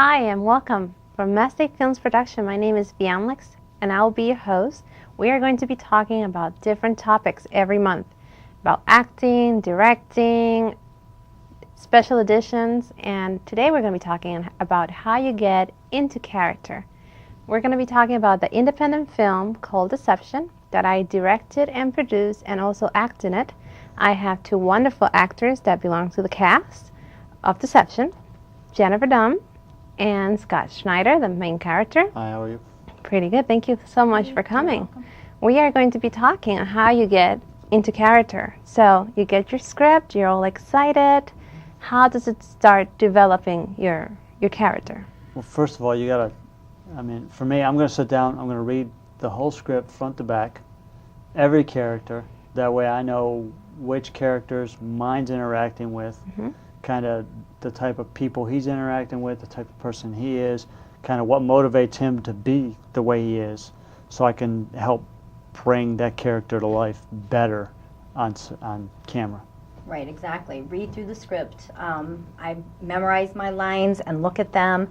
Hi and welcome from Mastic Films Production. My name is Bianlix and I will be your host. We are going to be talking about different topics every month about acting, directing, special editions, and today we're going to be talking about how you get into character. We're going to be talking about the independent film called Deception that I directed and produced and also acted in it. I have two wonderful actors that belong to the cast of Deception, Jennifer Dunn and Scott Schneider, the main character. Hi, how are you? Pretty good. Thank you so much for coming. We are going to be talking on how you get into character. So you get your script, you're all excited. How does it start developing your character? Well, first of all, you gotta, for me, I'm gonna sit down, I'm gonna read the whole script front to back, every character. That way I know which characters mine's interacting with, kind of the type of people he's interacting with, the type of person he is, kind of what motivates him to be the way he is, so I can help bring that character to life better on camera. Right, exactly. Read through the script. I memorize my lines and look at them.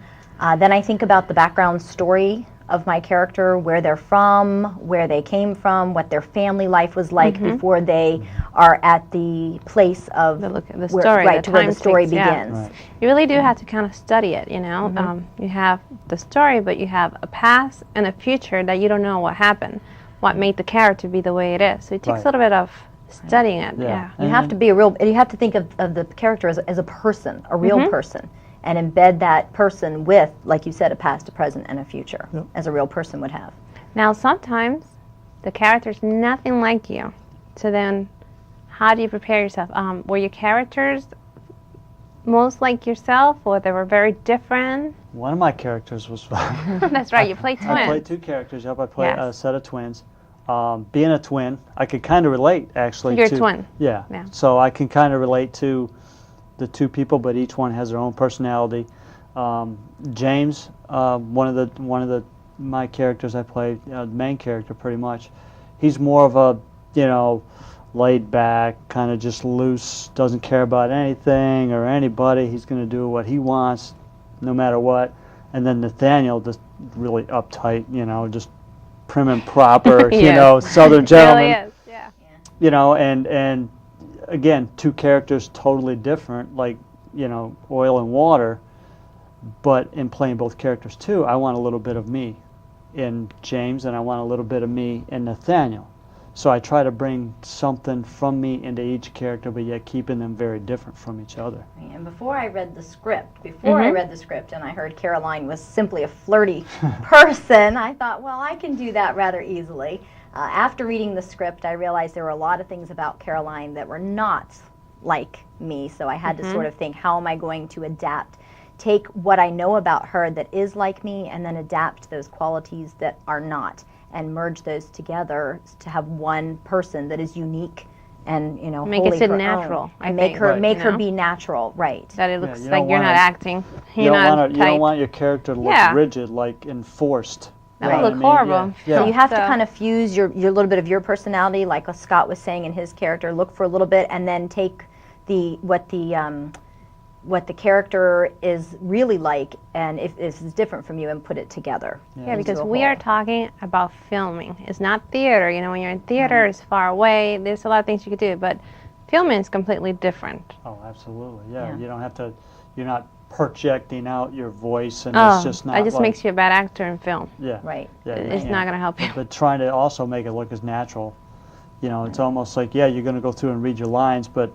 Then I think about the background story of my character, where they're from, where they came from, what their family life was like before they are at the place of the story, where the story begins. Right. You really do have to kind of study it, you know. You have the story, but you have a past and a future that you don't know what happened, what made the character be the way it is. So it takes a little bit of studying it. Yeah. You have to be you have to think of the character as a person, a real person, and embed that person with, like you said, a past, a present, and a future, as a real person would have. Now, sometimes the character's nothing like you. So then, how do you prepare yourself? Were your characters most like yourself, or they were very different? One of my characters was... That's right, you play twins. I played two characters, I played a set of twins. Being a twin, I could kind of relate, actually. You're a twin. Yeah. So I can kind of relate to the two people, but each one has their own personality. James, one of my characters I played, the main character pretty much, he's more of a, laid back, kind of just loose, doesn't care about anything or anybody. He's going to do what he wants, no matter what. And then Nathaniel, just really uptight, just prim and proper, Southern gentleman. Really is, yeah. And again, two characters totally different, like, oil and water. But in playing both characters too, I want a little bit of me in James, and I want a little bit of me in Nathaniel. So I try to bring something from me into each character, but yet keeping them very different from each other. And before I read the script, and I heard Caroline was simply a flirty person, I thought, well, I can do that rather easily. After reading the script, I realized there were a lot of things about Caroline that were not like me, so I had to sort of think, how am I going to adapt? Take what I know about her that is like me, and then adapt those qualities that are not, and merge those together to have one person that is unique and make wholly it her natural. own. I make think, her be natural, right? That it looks like you're not acting. You don't want your character to look rigid, like enforced. That would look horrible. So you have to kind of fuse your little bit of your personality, like Scott was saying in his character. Look for a little bit, and then take what the character is really like, and if this is different from you, and put it together. Yeah, because we are talking about filming. It's not theater. When you're in theater, it's far away. There's a lot of things you could do, but filming is completely different. Oh, absolutely. Yeah. You don't have to. You're not projecting out your voice, and it's just not. It just makes you a bad actor in film. Yeah. Right. Yeah, it's not going to help you. But trying to also make it look as natural. It's almost like, you're going to go through and read your lines, but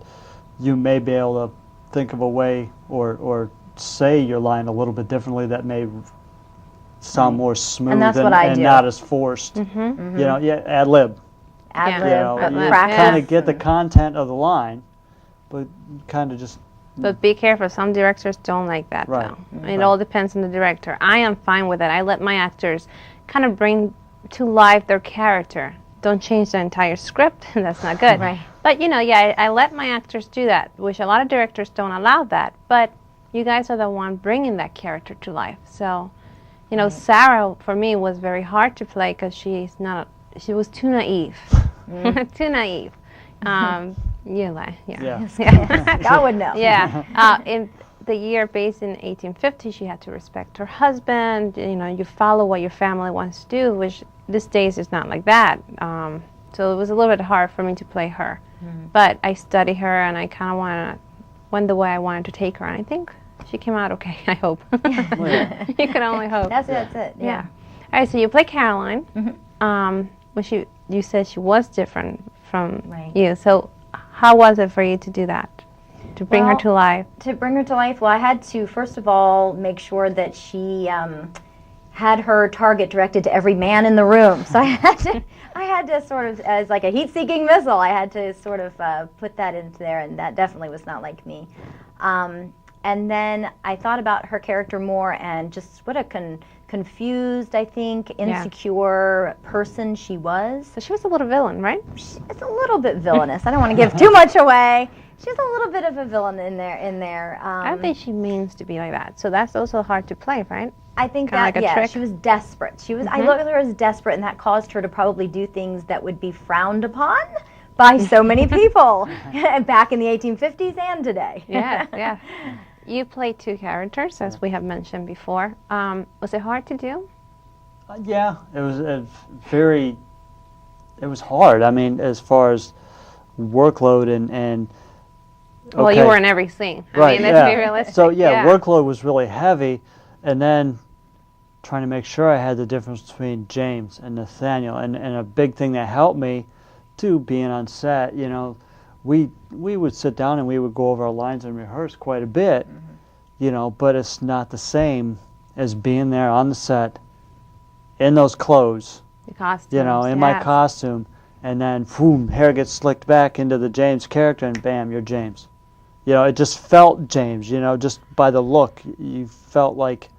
you may be able to think of a way or say your line a little bit differently that may sound more smooth and not as forced. Ad lib. Practice. Kind of get the content of the line, but kind of just. But be careful. Some directors don't like that, though. It all depends on the director. I am fine with it. I let my actors kind of bring to life their character. Don't change the entire script. That's not good. Right. But, I let my actors do that, which a lot of directors don't allow that. But you guys are the one bringing that character to life. So, Sarah, for me, was very hard to play because she was too naive. Too naive. You lie. Yeah. God would know. Yeah. the year based in 1850, she had to respect her husband. You know, you follow what your family wants to do, which these days is not like that. So it was a little bit hard for me to play her. But I studied her, and I kind of went the way I wanted to take her. And I think she came out okay, I hope. You can only hope. That's it. Yeah. All right, so you play Caroline. When you said she was different from you. So how was it for you to do that? To bring her to life? To bring her to life, well, I had to, first of all, make sure that she had her target directed to every man in the room. So I had to sort of, as like a heat-seeking missile, I had to sort of put that into there, and that definitely was not like me. And then I thought about her character more, and just what a confused, I think, insecure person she was. So she was a little villain, right? It's a little bit villainous. I don't want to give too much away. She's a little bit of a villain in there. I don't think she means to be like that. So that's also hard to play, right? I think Kinda that, like a trick. she was desperate. She was. I look at her as desperate, and that caused her to probably do things that would be frowned upon by so many people back in the 1850s and today. Yeah. You played two characters, as we have mentioned before. Was it hard to do? Yeah, it was it was hard. I mean, as far as workload and Well, you were in every scene. I mean, let's be realistic. So workload was really heavy, and then trying to make sure I had the difference between James and Nathaniel, and a big thing that helped me too, being on set, you know, we would sit down and we would go over our lines and rehearse quite a bit, you know, but it's not the same as being there on the set in those clothes, the costume, you know, in my costume, and then boom, hair gets slicked back into the James character, and bam, you're James. You know, it just felt James, you know, just by the look, you felt like,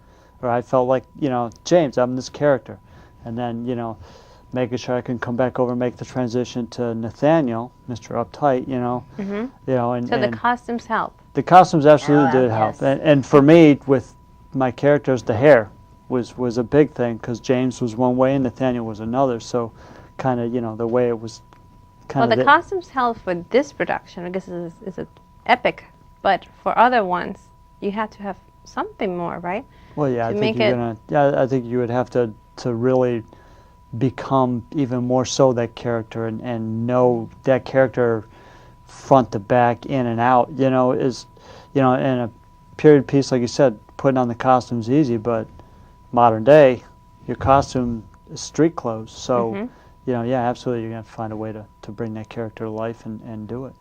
or I felt like, you know, James, I'm this character. And then, you know, making sure I can come back over and make the transition to Nathaniel, Mr. Uptight, you know. You know, and so the costumes help. The costumes absolutely did help. And for me, with my characters, the hair was a big thing, because James was one way and Nathaniel was another. So kind of, you know, the way it was kind of... Well, the costumes help for this production because it's an epic, but for other ones, you had to have something more, right? Well, yeah, I think you would have to really become even more so that character and know that character front to back, in and out, you know, is, you know, in a period piece, like you said, putting on the costume's easy, but modern day, your costume is street clothes, so, you know, yeah, absolutely, you're going to find a way to bring that character to life and do it.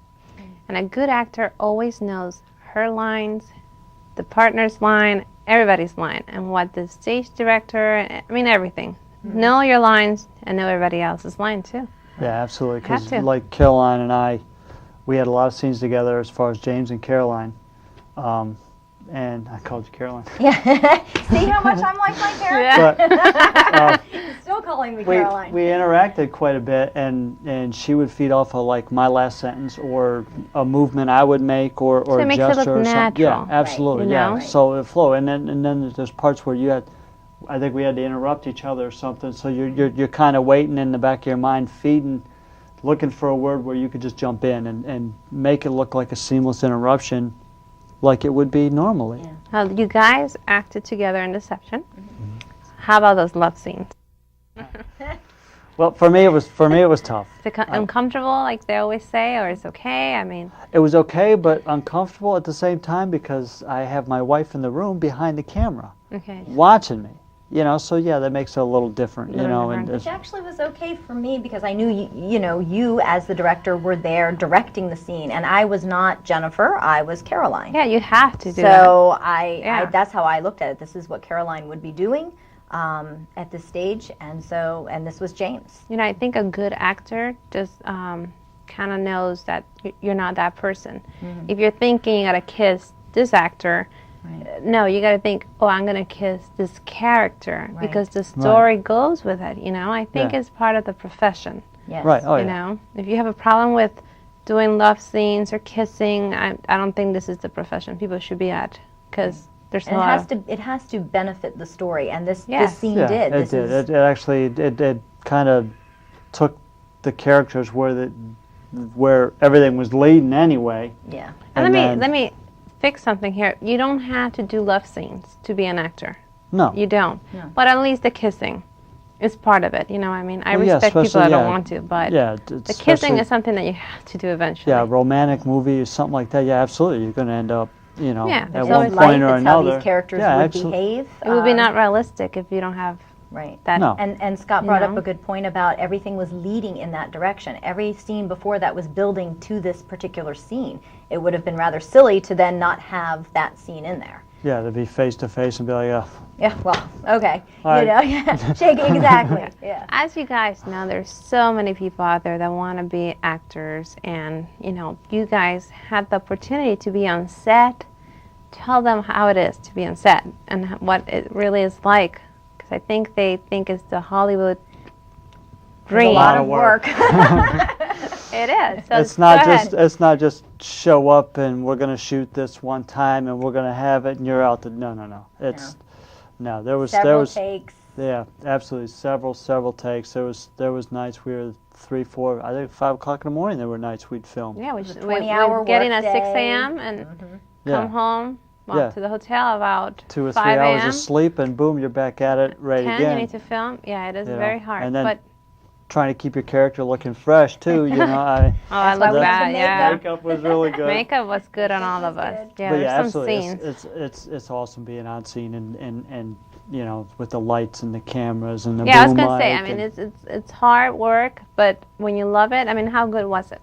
And a good actor always knows her lines, the partner's line, everybody's line, and what the stage director, I mean, everything. Know your lines and know everybody else's line too. Yeah, absolutely. Because like Caroline and I, we had a lot of scenes together as far as James and Caroline. And I called you Caroline. Yeah. See how much I'm like my character? But, Still calling me Caroline. We interacted quite a bit, and she would feed off of like my last sentence or a movement I would make or a gesture or something. Yeah, absolutely. Right, So it flowed, and then there's parts where you had, I think we had to interrupt each other or something. So you're kind of waiting in the back of your mind, feeding, looking for a word where you could just jump in and make it look like a seamless interruption, like it would be normally. Yeah. You guys acted together in Deception. How about those love scenes? Well, for me it was tough. Is it uncomfortable, like they always say, or it's okay? I mean, it was okay, but uncomfortable at the same time, because I have my wife in the room behind the camera, watching me. You know, so yeah, that makes it a little different. You know, and which actually was okay for me, because I knew you as the director were there directing the scene, and I was not Jennifer, I was Caroline. Yeah, you have to do that. So I that's how I looked at it. This is what Caroline would be doing at this stage, and this was James. You know, I think a good actor just kind of knows that you're not that person. If you're thinking you gotta kiss this actor. No, you got to think, oh, I'm going to kiss this character because the story goes with it, you know? I think it's part of the profession. Yes. Right. Oh, you know? If you have a problem with doing love scenes or kissing, I don't think this is the profession people should be at, because there's no it has to benefit the story, and this scene did. It did. It actually kind of took the characters where everything was leading anyway. Yeah. And let me fix something here. You don't have to do love scenes to be an actor. No. You don't. No. But at least the kissing is part of it. You know what I mean? I Well, yeah, respect people especially, that don't yeah. want to, but Yeah, the kissing is something that you have to do eventually. Yeah, romantic movie or something like that. Yeah, absolutely. You're going to end up, Yeah, at it's one always point or Life, it's another. how these characters yeah, would absolutely. behave. It would be not realistic if you don't have Right. that. No. And Scott You brought know? up a good point about everything was leading in that direction. Every scene before that was building to this particular scene. It would have been rather silly to then not have that scene in there. Yeah, to be face to face and be like, Yeah, well, okay. All You know, yeah, shaking, exactly. Yeah. As you guys know, there's so many people out there that want to be actors, and you guys had the opportunity to be on set. Tell them how it is to be on set and what it really is like, because I think they think it's the Hollywood dream. A lot of work. work. It is. So it's not go just ahead. it's not just show up and we're going to shoot this one time and we're going to have it and you're out. No. It's no. There was Several takes. Yeah, absolutely. Several takes. There was nights we were 3, 4, I think 5 o'clock in the morning. There were nights we'd film. Yeah, we was a should 20-hour get in at 6 workday. a.m. and Yeah. come home, walk Yeah. to the hotel about 2 or 3 5 hours a.m. of sleep and boom, you're back at it, ready 10, again. you need to film. Yeah, it is You know, very hard. and then but Trying to keep your character looking fresh too. I I That's why love we that. have the Yeah, makeup was really good. makeup was good on all of us. Yeah, But there's yeah, some absolutely. scenes. It's awesome being on scene and with the lights and the cameras and the Yeah, I was boom gonna say. I mic mean, and- it's hard work, but when you love it, I mean, how good was it?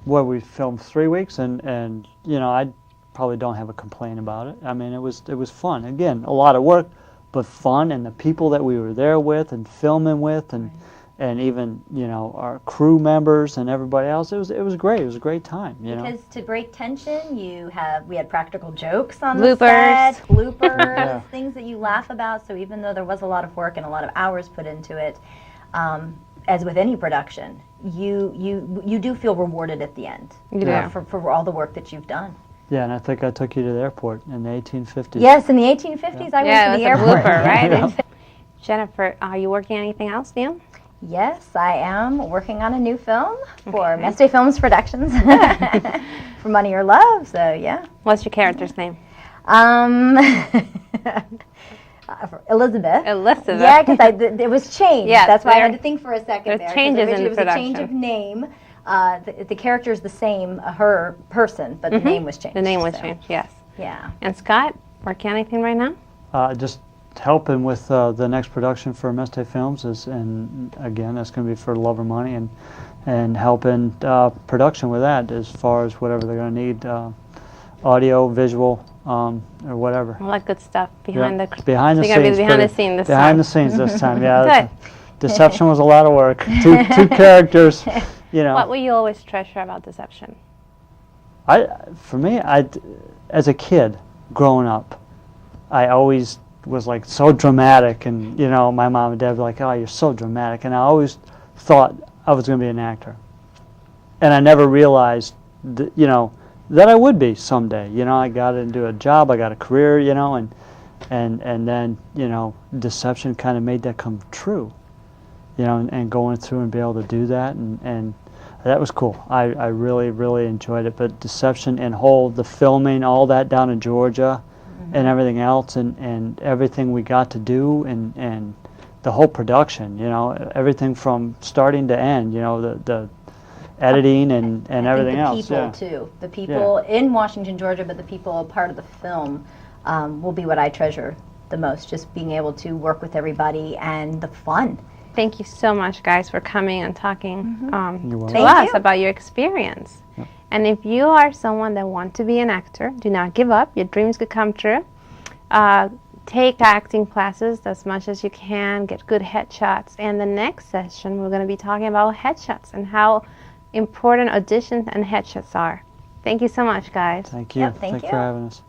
we filmed 3 weeks and I probably don't have a complaint about it. I mean, it was fun. Again, a lot of work, but fun, and the people that we were there with and filming with and even our crew members and everybody else. It was great. It was a great time. Because to break tension, we had practical jokes on Bloopers. the set, bloopers, Yeah. things that you laugh about. So even though there was a lot of work and a lot of hours put into it, as with any production, you do feel rewarded at the end. You do. For all the work that you've done. Yeah, and I think I took you to the airport in the 1850s. Yes, in the 1850s, I Yeah, went to it the was a airport. blooper, right? Yeah. Jennifer, are you working on anything else, Neil? Yes, I am working on a new film for Meste Films Productions for Money or Love. So yeah. What's your character's name? Elizabeth. Elizabeth. Yeah, because it was changed. Yes, That's why I had there- to think for a second there's there. 'cause changes in originally the it was a change production. of name. The character is the same, her person, but the name was changed. The name was so, changed, yes. Yeah. And Scott, working on anything right now? Just helping with the next production for Meste Films and again, that's going to be for Love or Money and helping production with that as far as whatever they're going to need, audio, visual, or whatever. All that good stuff behind Yeah. the behind the so you're gonna scenes. be behind pretty- the scene this behind time. the scenes this time. Yeah. Good. Deception was a lot of work. Two characters. What will you always treasure about Deception? For me, as a kid growing up, I always was like so dramatic, and my mom and dad were like, "Oh, you're so dramatic," and I always thought I was going to be an actor, and I never realized that I would be someday. I got into a job, I got a career, and then Deception kind of made that come true, and going through and be able to do that and that was cool. I really enjoyed it. But Deception and the filming, all that down in Georgia and everything else and everything we got to do and the whole production, everything from starting to end, the editing and everything I else. think the Yeah. people, too. The people in Washington, Georgia, but the people part of the film will be what I treasure the most, just being able to work with everybody and the fun. Thank you so much, guys, for coming and talking You're to welcome. Thank us you. about your experience. And if you are someone that wants to be an actor, do not give up. Your dreams could come true. Take acting classes as much as you can. Get good headshots. And the next session, we're going to be talking about headshots and how important auditions and headshots are. Thank you so much, guys. Thank you. Yep, thank Thanks you. for having us.